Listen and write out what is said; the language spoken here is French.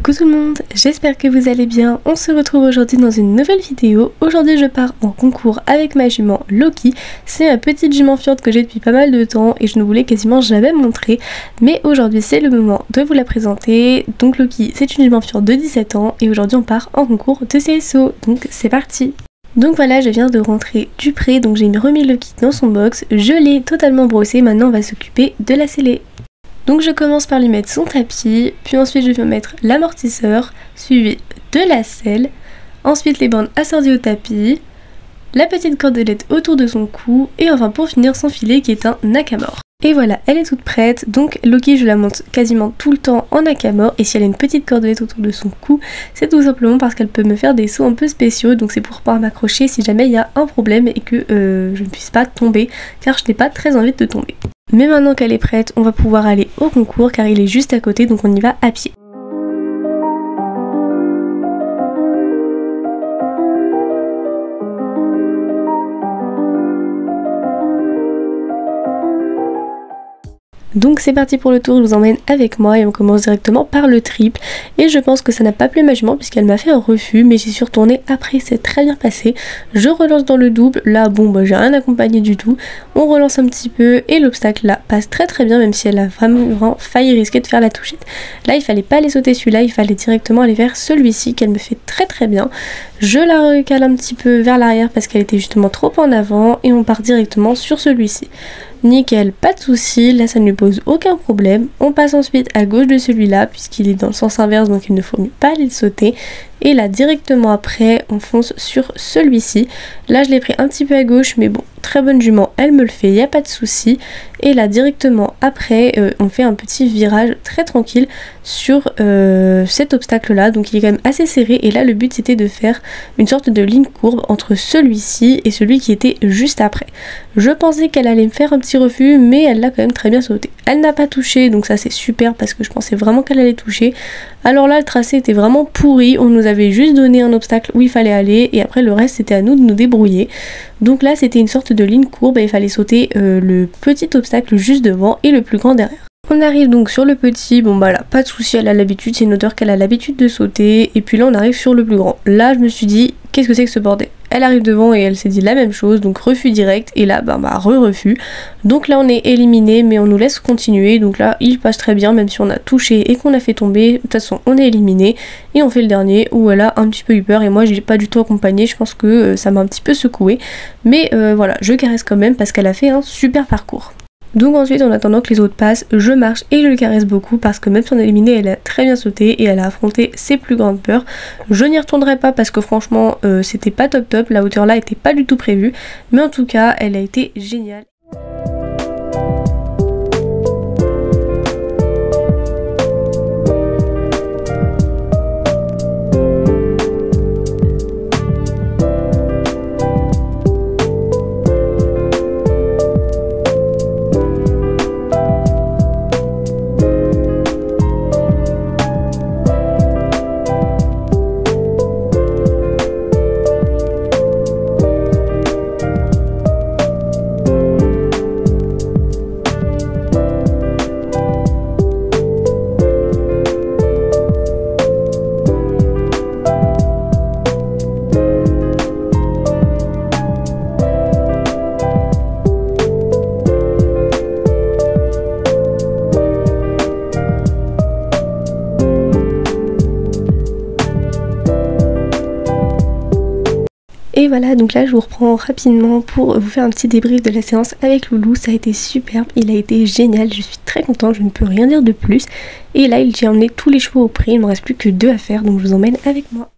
Coucou tout le monde, j'espère que vous allez bien. On se retrouve aujourd'hui dans une nouvelle vidéo. Aujourd'hui je pars en concours avec ma jument Loki. C'est ma petite jument fjord que j'ai depuis pas mal de temps et je ne vous l'ai quasiment jamais montrée. Mais aujourd'hui c'est le moment de vous la présenter. Donc Loki c'est une jument fjord de 17 ans et aujourd'hui on part en concours de CSO. Donc c'est parti. Donc voilà, je viens de rentrer du pré, donc j'ai remis Loki dans son box. Je l'ai totalement brossé, maintenant on va s'occuper de la seller. Donc je commence par lui mettre son tapis, puis ensuite je viens mettre l'amortisseur, suivi de la selle, ensuite les bandes assorties au tapis, la petite cordelette autour de son cou, et enfin pour finir son filet qui est un nakamor. Et voilà, elle est toute prête, donc Loki je la monte quasiment tout le temps en nakamor, et si elle a une petite cordelette autour de son cou, c'est tout simplement parce qu'elle peut me faire des sauts un peu spéciaux, donc c'est pour pouvoir m'accrocher si jamais il y a un problème et que je ne puisse pas tomber, car je n'ai pas très envie de tomber. Mais maintenant qu'elle est prête, on va pouvoir aller au concours car il est juste à côté, donc on y va à pied. Donc c'est parti pour le tour, je vous emmène avec moi et on commence directement par le triple. Et je pense que ça n'a pas plu à ma jument puisqu'elle m'a fait un refus, mais j'y suis retournée après, c'est très bien passé. Je relance dans le double, là bon bah j'ai rien accompagné du tout. On relance un petit peu et l'obstacle là passe très bien même si elle a vraiment failli risquer de faire la touchette. Là il fallait pas aller sauter celui-là, il fallait directement aller vers celui-ci qu'elle me fait très bien. Je la recale un petit peu vers l'arrière parce qu'elle était justement trop en avant et on part directement sur celui-ci. Nickel, pas de soucis, là ça ne lui pose aucun problème. On passe ensuite à gauche de celui-là puisqu'il est dans le sens inverse donc il ne faut pas aller le sauter. Et là directement après on fonce sur celui-ci. Là je l'ai pris un petit peu à gauche mais bon, très bonne jument, elle me le fait, il n'y a pas de souci. Et là directement après on fait un petit virage très tranquille sur cet obstacle là, donc il est quand même assez serré. Et là le but c'était de faire une sorte de ligne courbe entre celui-ci et celui qui était juste après. Je pensais qu'elle allait me faire un petit refus mais elle l'a quand même très bien sauté. Elle n'a pas touché donc ça c'est super parce que je pensais vraiment qu'elle allait toucher. Alors là le tracé était vraiment pourri, on nous avait juste donné un obstacle où il fallait aller et après le reste c'était à nous de nous débrouiller. Donc là c'était une sorte de ligne courbe et il fallait sauter le petit obstacle juste devant et le plus grand derrière. On arrive donc sur le petit, bon bah là pas de souci, elle a l'habitude, c'est une hauteur qu'elle a l'habitude de sauter. Et puis là on arrive sur le plus grand. Là je me suis dit qu'est-ce que c'est que ce bordel. Elle arrive devant et elle s'est dit la même chose, donc refus direct. Et là refus. Donc là on est éliminé mais on nous laisse continuer. Donc là il passe très bien même si on a touché et qu'on a fait tomber. De toute façon on est éliminé et on fait le dernier où elle a un petit peu eu peur et moi j'ai pas du tout accompagné. Je pense que ça m'a un petit peu secoué. Mais voilà, je caresse quand même parce qu'elle a fait un super parcours. Donc ensuite en attendant que les autres passent, je marche et je le caresse beaucoup parce que même si on est éliminé, elle a très bien sauté et elle a affronté ses plus grandes peurs. Je n'y retournerai pas parce que franchement c'était pas top, la hauteur là était pas du tout prévue, mais en tout cas elle a été géniale. Et voilà, donc là je vous reprends rapidement pour vous faire un petit débrief de la séance avec Loulou. Ça a été superbe, il a été génial, je suis très contente, je ne peux rien dire de plus. Et là j'ai emmené tous les chevaux au prix, il ne me reste plus que 2 à faire, donc je vous emmène avec moi.